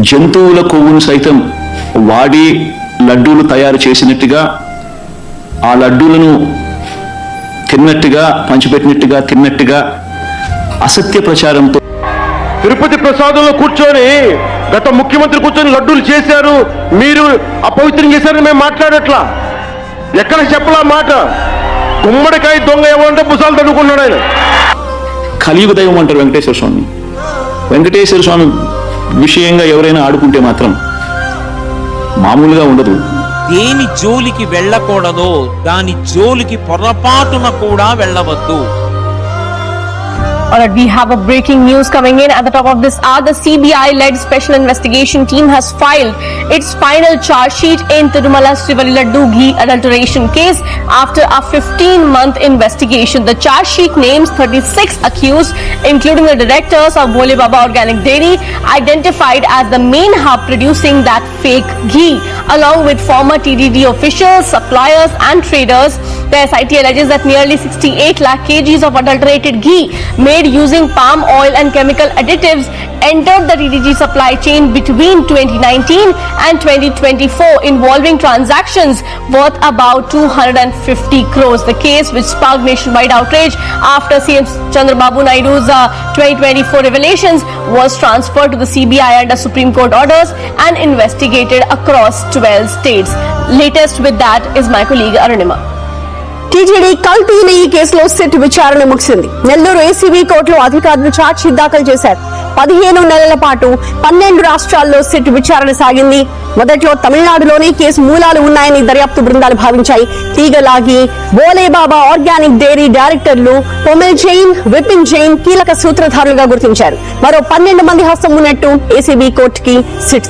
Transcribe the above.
జంతువుల కొవ్వును సైతం వాడి లడ్డూలు తయారు చేసినట్టుగా, ఆ లడ్డూలను తిన్నట్టుగా, పంచిపెట్టినట్టుగా తిన్నట్టుగా అసత్య ప్రచారంతో తిరుపతి ప్రసాదంలో కూర్చొని గత ముఖ్యమంత్రి కూర్చొని లడ్డూలు చేశారు, మీరు అపవిత్రం చేశారని మేము మాట్లాడట్లా. ఎక్కడ చెప్పలా మాట. గుమ్మడికాయ దొంగ ఏమంటే పుసాలు తడుకున్నాడు ఆయన. కలియుగ దైవం అంటారు వెంకటేశ్వర స్వామి. వెంకటేశ్వర స్వామి విషయంగా ఎవరైనా ఆడుకుంటే మాత్రం మామూలుగా ఉండదు. దేని జోలికి వెళ్ళకూడదో దాని జోలికి పొరపాటున కూడా వెళ్ళవద్దు. Alright, we have a breaking news coming in at the top of this hour. The CBI-led Special Investigation Team has filed its final charge sheet in Tirumala Srivalli Laddu Ghee adulteration case after a 15-month investigation. The charge sheet names 36 accused, including the directors of Bole Baba Organic Dairy, identified as the main hub producing that fake ghee, along with former TDD officials, suppliers and traders. The SIT alleges that nearly 68 lakh kgs of adulterated ghee made using palm oil and chemical additives entered the TDG supply chain between 2019 and 2024, involving transactions worth about 250 crores. The case, which sparked nationwide outrage after CM Chandrababu Naidu's 2024 revelations, was transferred to the CBI under Supreme Court orders and investigated across 12 states. Latest with that is my colleague Arunima. TTD కల్తీన ఈ కేసులో SIT విచారణ ముగిసింది. Nellore ACB కోర్టులో అధికారులు chargesheet దాఖలు చేశారు. 15 నెలల పాటు 12 రాష్ట్రాల్లో సిట్ విచారణ సాగింది. మొదట్లో తమిళనాడులోనే కేసు మూలాలు ఉన్నాయని దర్యాప్తు బృందాలు భావించాయి. తీగలాగి బోలేబాబా ఆర్గానిక్ డైరీ డైరెక్టర్లు పొమెల్ జైన్, విపిన్ జైన్ కీలక సూత్రధారులుగా గుర్తించారు. మరో 12 మంది హస్తం ఉన్నట్టు ఏసీబీ కోర్టుకి సిట్